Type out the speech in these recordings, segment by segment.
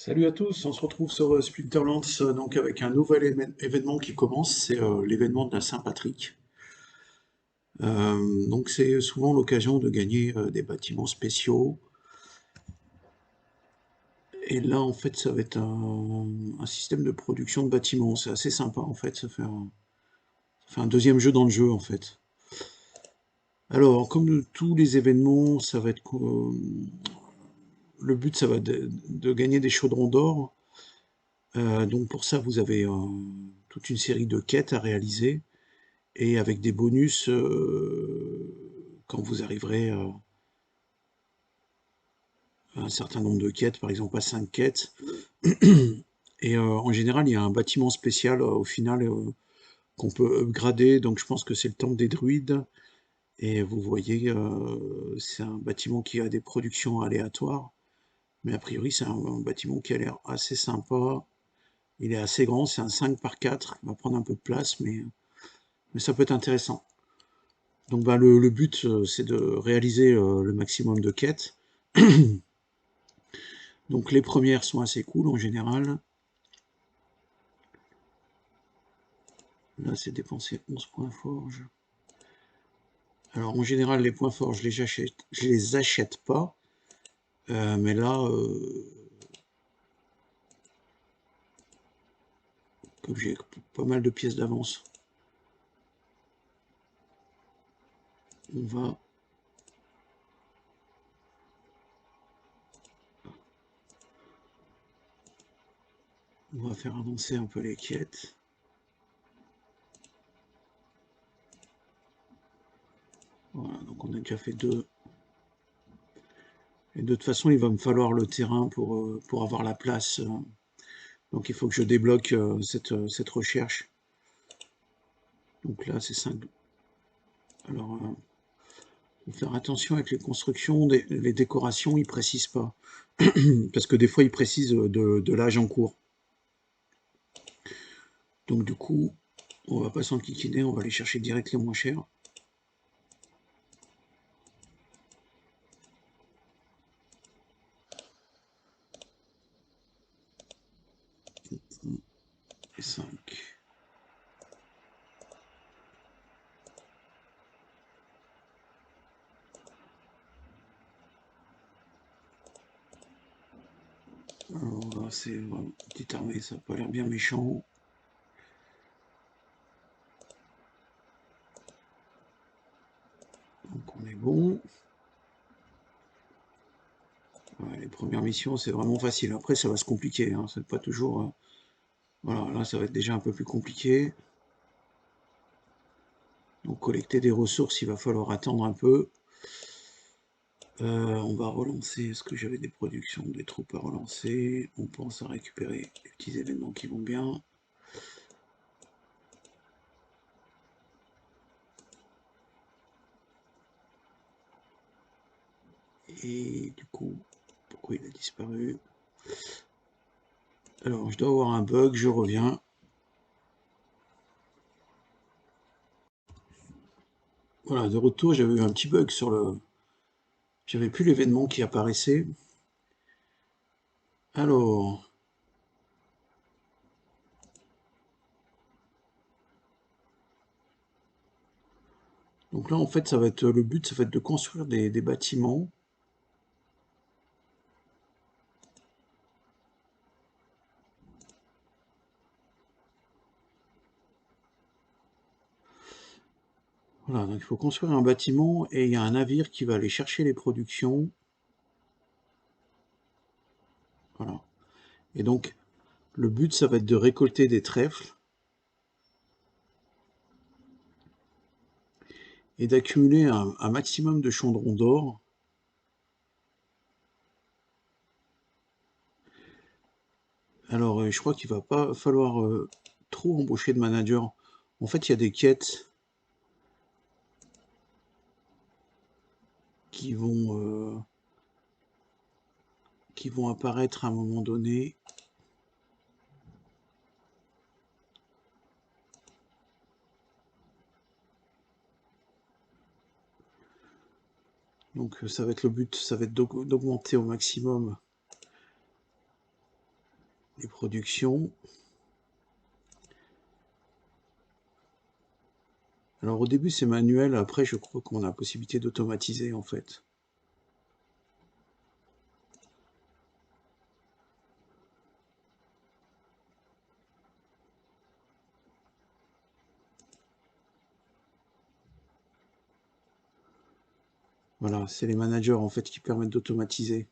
Salut à tous, on se retrouve sur Splinterlands donc avec un nouvel événement qui commence, c'est l'événement de la Saint-Patrick. Donc c'est souvent l'occasion de gagner des bâtiments spéciaux. Et là en fait ça va être un système de production de bâtiments, c'est assez sympa en fait, ça fait un deuxième jeu dans le jeu en fait. Alors comme tous les événements, ça va être le but ça va être de gagner des chaudrons d'or. Donc pour ça vous avez toute une série de quêtes à réaliser. Et avec des bonus quand vous arriverez à un certain nombre de quêtes, par exemple à 5 quêtes. Et en général, il y a un bâtiment spécial au final qu'on peut upgrader, donc je pense que c'est le temple des druides. Et vous voyez, c'est un bâtiment qui a des productions aléatoires, mais a priori c'est un bâtiment qui a l'air assez sympa. Il est assez grand, c'est un 5 par 4, il va prendre un peu de place, mais ça peut être intéressant. Donc bah, le but, c'est de réaliser le maximum de quêtes. Donc les premières sont assez cool en général. Là, c'est dépenser 11 points forge. Alors en général, les points forge, je les achète pas. Mais là, comme j'ai pas mal de pièces d'avance, on va, on va faire avancer un peu les quêtes. Voilà, donc on a déjà fait deux. Et de toute façon, il va me falloir le terrain pour avoir la place. Donc il faut que je débloque cette recherche. Donc là, c'est 5. Alors, faut faire attention avec les constructions, les décorations, ils précisent pas. Parce que des fois, ils précisent de l'âge en cours. Donc du coup, on va pas s'enquiquiner, on va aller chercher direct les moins chers. Et 5. Alors là, c'est une petite armée, ça n'a pas l'air bien méchant. Donc on est bon. Ouais, les premières missions, c'est vraiment facile. Après, ça va se compliquer, hein. C'est pas toujours. Voilà, là, ça va être déjà un peu plus compliqué. Donc collecter des ressources, il va falloir attendre un peu. On va relancer. Est-ce que j'avais des productions, des troupes à relancer? On pense à récupérer les petits événements qui vont bien. Et du coup, pourquoi il a disparu? Alors, je dois avoir un bug, je reviens. Voilà, de retour, j'avais eu un petit bug sur le. J'avais plus l'événement qui apparaissait. Alors, donc là, en fait, ça va être le but, ça va être de construire des bâtiments. Voilà, donc il faut construire un bâtiment et il y a un navire qui va aller chercher les productions. Voilà. Et donc, le but, ça va être de récolter des trèfles et d'accumuler un maximum de chaudrons d'or. Alors, je crois qu'il va pas falloir trop embaucher de managers. En fait, il y a des quêtes qui vont apparaître à un moment donné. Donc ça va être le but, ça va être d'augmenter au maximum les productions. Alors au début c'est manuel, après je crois qu'on a la possibilité d'automatiser en fait. Voilà, c'est les managers en fait qui permettent d'automatiser.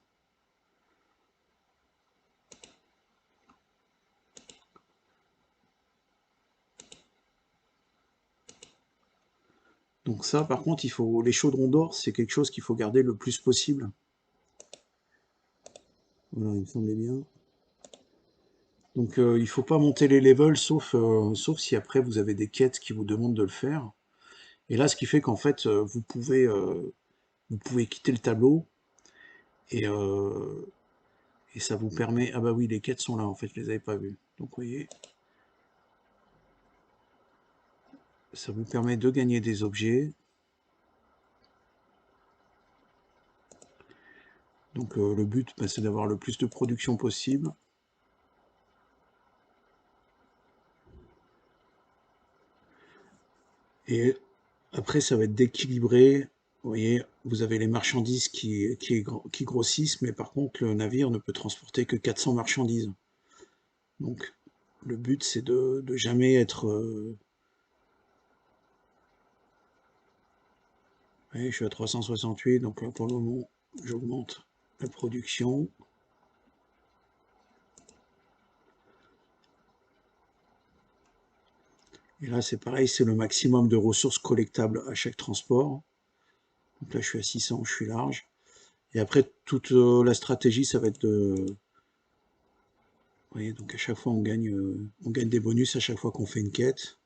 Donc ça par contre il faut les chaudrons d'or, c'est quelque chose qu'il faut garder le plus possible. Voilà, il me semblait bien. Donc il faut pas monter les levels sauf si après vous avez des quêtes qui vous demandent de le faire. Et là ce qui fait qu'en fait vous pouvez quitter le tableau et, euh, et ça vous permet... Ah bah oui, les quêtes sont là en fait, je les avais pas vues. Donc vous voyez, ça vous permet de gagner des objets. Donc le but bah, c'est d'avoir le plus de production possible. Et après ça va être d'équilibrer. Vous voyez, vous avez les marchandises qui grossissent, mais par contre le navire ne peut transporter que 400 marchandises. Donc le but c'est de jamais être... ouais, je suis à 368, donc là pour le moment j'augmente la production. Et là c'est pareil, c'est le maximum de ressources collectables à chaque transport. Donc là je suis à 600, je suis large. Et après toute la stratégie ça va être de... Vous voyez, donc à chaque fois on gagne des bonus à chaque fois qu'on fait une quête.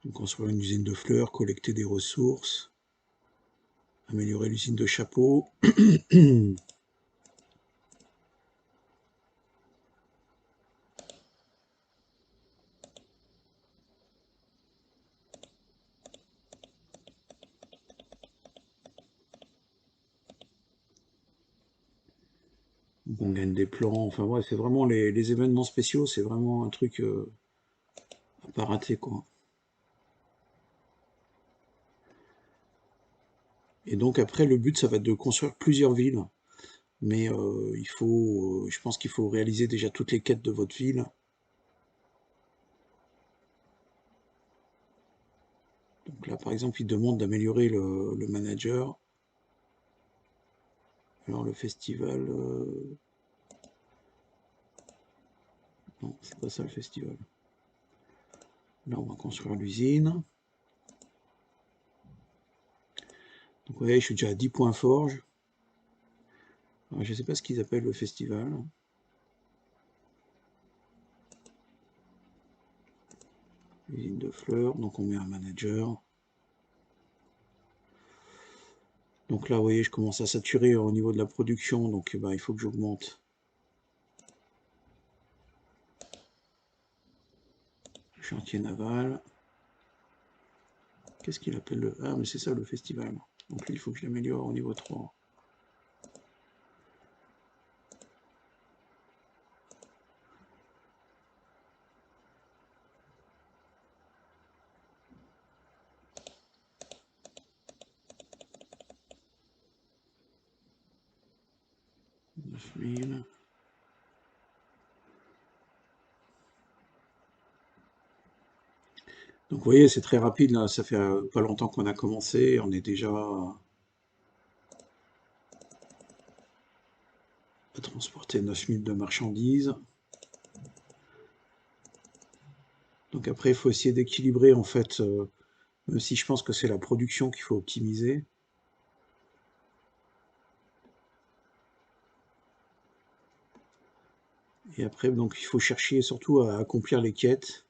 Donc construire une usine de fleurs, collecter des ressources, améliorer l'usine de chapeaux. On gagne des plans, enfin ouais, c'est vraiment les événements spéciaux, c'est vraiment un truc à pas rater quoi. Et donc après le but ça va être de construire plusieurs villes, mais je pense qu'il faut réaliser déjà toutes les quêtes de votre ville. Donc là par exemple il demande d'améliorer le manager. Alors le festival, non c'est pas ça le festival. Là on va construire l'usine. Donc vous voyez je suis déjà à 10 points forge. Alors, je sais pas ce qu'ils appellent le festival. Usine de fleurs, donc on met un manager. Donc là, vous voyez, je commence à saturer au niveau de la production, donc bah, il faut que j'augmente le chantier naval. Qu'est-ce qu'il appelle le... Ah, mais c'est ça le festival. Donc là, il faut que je l'améliore au niveau 3. Neuf mille. Donc vous voyez, c'est très rapide, là. Ça fait pas longtemps qu'on a commencé. On est déjà à transporter 9000 de marchandises. Donc après, il faut essayer d'équilibrer, en fait, même si je pense que c'est la production qu'il faut optimiser. Et après, donc, il faut chercher surtout à accomplir les quêtes.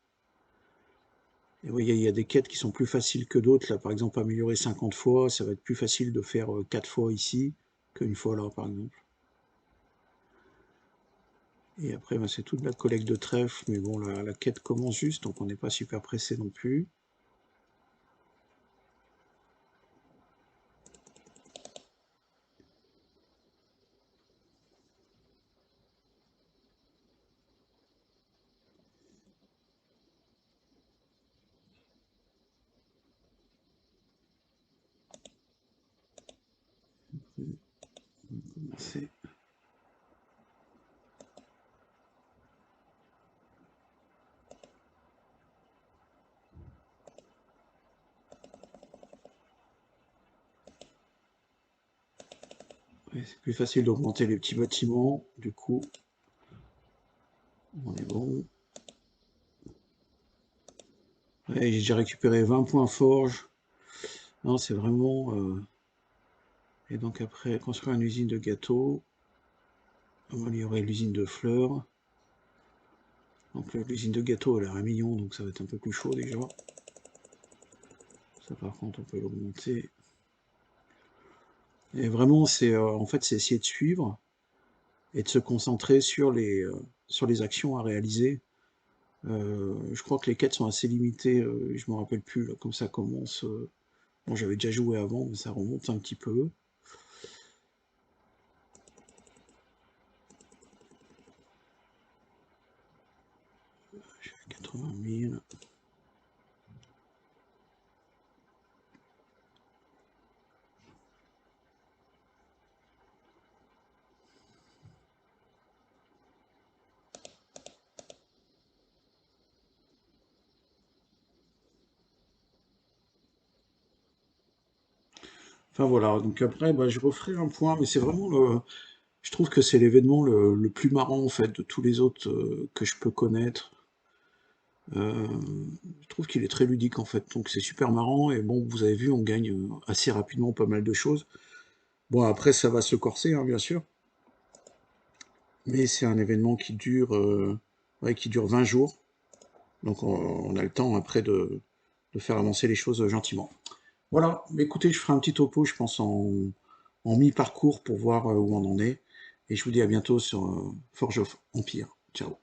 Et oui, il y a des quêtes qui sont plus faciles que d'autres. Là, par exemple, améliorer 50 fois, ça va être plus facile de faire 4 fois ici qu'une fois là, par exemple. Et après, ben, c'est toute la collecte de trèfle, mais bon, la quête commence juste, donc on n'est pas super pressé non plus. commencer. Ouais, c'est plus facile d'augmenter les petits bâtiments, du coup, on est bon. Ouais, j'ai déjà récupéré 20 points forge. Non, c'est vraiment... Et donc après, construire une usine de gâteaux. Il y aurait l'usine de fleurs. Donc l'usine de gâteaux, elle a 1 million, donc ça va être un peu plus chaud déjà. Ça par contre, on peut l'augmenter. Et vraiment, c'est en fait, c'est essayer de suivre et de se concentrer sur les actions à réaliser. Je crois que les quêtes sont assez limitées, je me rappelle plus là, comme ça commence. Bon, j'avais déjà joué avant, mais ça remonte un petit peu. J'ai 80 000. Enfin voilà, donc après, bah, je referai un point, mais c'est vraiment le. Je trouve que c'est l'événement le plus marrant en fait de tous les autres que je peux connaître. Euh, je trouve qu'il est très ludique en fait, donc c'est super marrant et bon, vous avez vu, on gagne assez rapidement pas mal de choses. Bon, après, ça va se corser, hein, bien sûr, mais c'est un événement ouais, qui dure 20 jours, donc on a le temps après de faire avancer les choses gentiment. Voilà, mais écoutez, je ferai un petit topo, je pense, en mi-parcours pour voir où on en est, et je vous dis à bientôt sur Forge of Empire. Ciao.